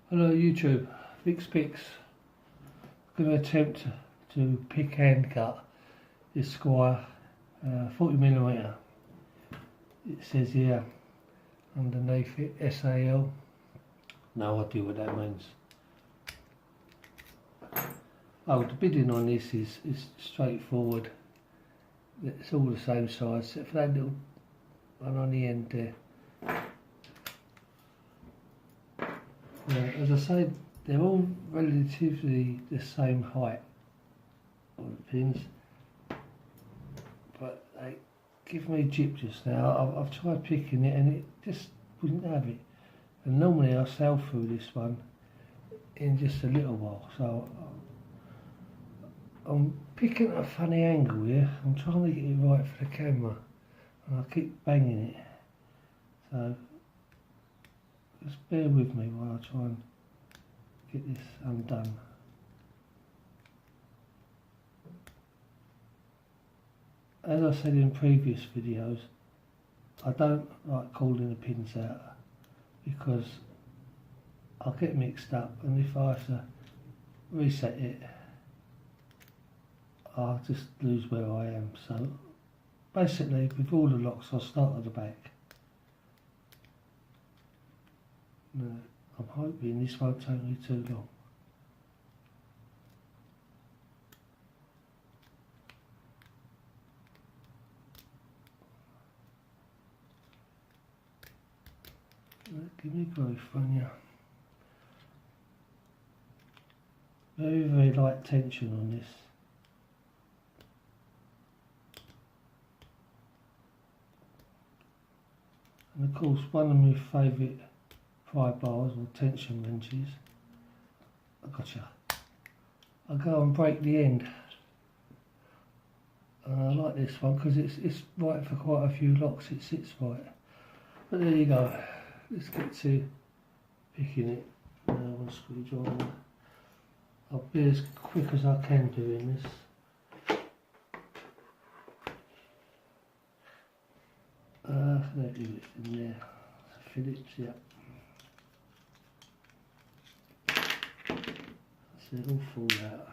Hello YouTube, Fix Picks. I'm going to attempt to pick hand cut this Squire 40mm. It says here underneath it SAL. No idea what that means. Oh, the bidding on this is straightforward. It's all the same size except for that little one on the end there. As I say, they're all relatively the same height of the pins, but they give me jip just now. I've tried picking it and it just wouldn't have it. And normally I'll sail through this one in just a little while, so I'm picking at a funny angle here. I'm trying to get it right for the camera and I keep banging it, so just bear with me while I try and get this undone. As I said in previous videos, I don't like calling the pins out because I'll get mixed up, and if I have to reset it, I'll just lose where I am. So basically, with all the locks, I'll start at the back. No, I'm hoping this won't take me too long. Give me grief, won't you? Very, very light tension on this. And of course, one of my favourite pry bars or tension wrenches. I gotcha. I go and break the end. And I like this one because it's right for quite a few locks. It sits right. But there you go. Let's get to picking it. Now one screwdriver. I'll be as quick as I can doing this. There it is in there. Phillips, yeah. So it'll fall out.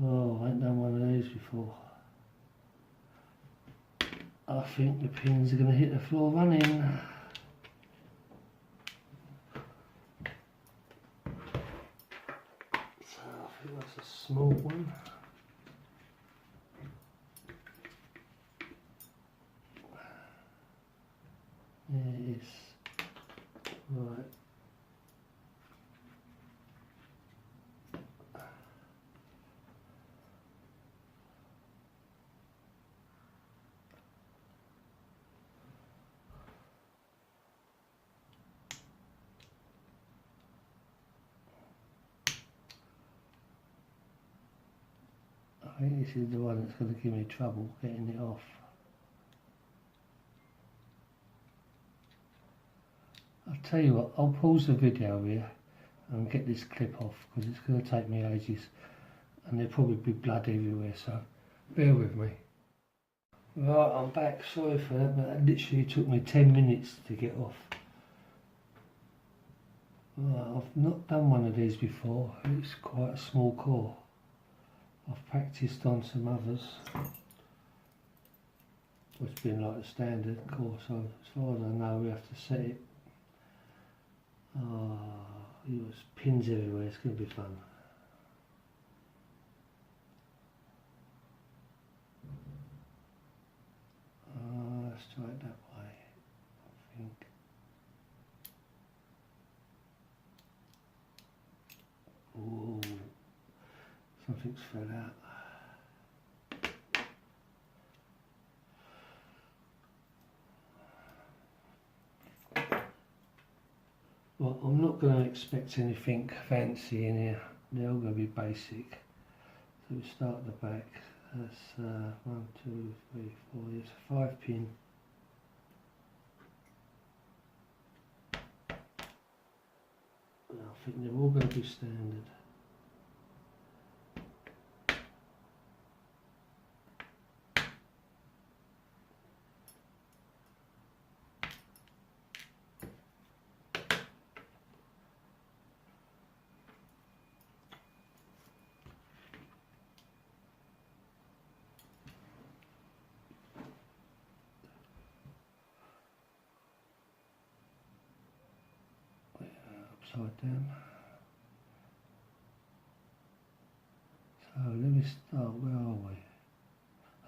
Oh, I ain't done one of these before. I think the pins are going to hit the floor running. So I think that's a small one. There it is. Right. I think this is the one that's going to give me trouble getting it off. I'll tell you what, I'll pause the video here and get this clip off because it's going to take me ages and there'll probably be blood everywhere, so bear with me. Right, I'm back, sorry for that, but that literally took me 10 minutes to get off. Right, I've not done one of these before, it's quite a small core. I've practised on some others. It's been like a standard core, so as far as I know we have to set it. Oh, there's pins everywhere, it's going to be fun. Let's try it that way, I think. Oh, something's fell out. Well, I'm not going to expect anything fancy in here. They're all going to be basic. So we start at the back. That's 1, 2, 3, 4. There's a 5 pin. I think they're all going to be standard. upside down. So let me start, where are we?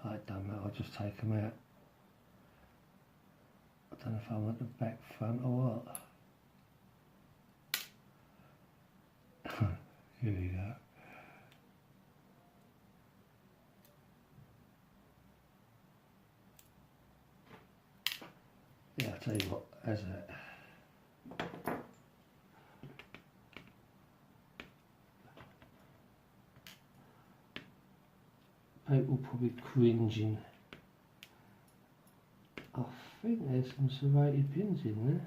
I don't know, I'll just take them out. I don't know if I want the back, front or what. Here we go. Yeah, I'll tell you what, as that. People probably cringing. I think there's some serrated pins in there.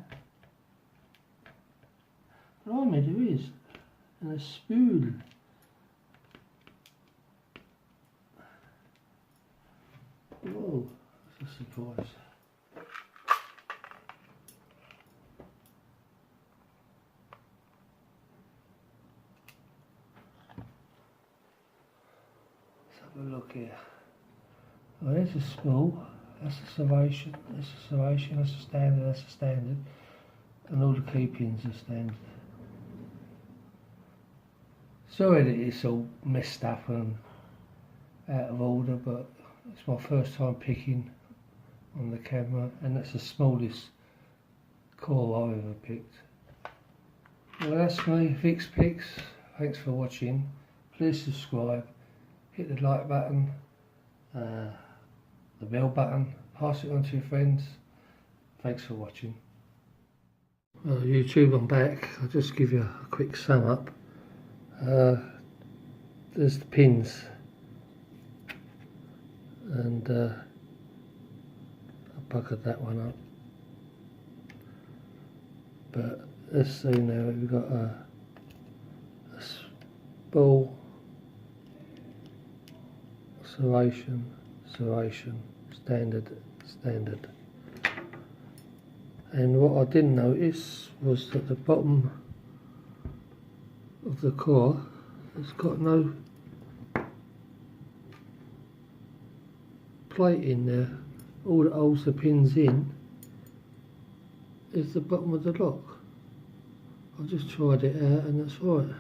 Blimey, there is. And a spool. Whoa, that's a surprise. Have a look here. Well, there's a spool, that's a serration, that's a serration, that's a standard, that's a standard, and all the key pins are standard. Sorry that it's all messed up and out of order, but it's my first time picking on the camera, and that's the smallest core I've ever picked. Well, that's me, Fix Picks. Thanks for watching. Please subscribe. Hit the like button, the bell button, pass it on to your friends. Thanks for watching. Well, YouTube, I'm back. I'll just give you a quick sum up. There's the pins, and I buggered that one up. But let's see now, we've got a spool, serration, serration, standard, standard. And what I didn't notice was that the bottom of the core has got no plate in there. All that holds the pins in is the bottom of the lock. I just tried it out and that's right.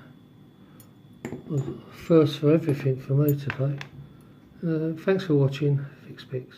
Well, first for everything for me today. Thanks for watching, Fix Picks.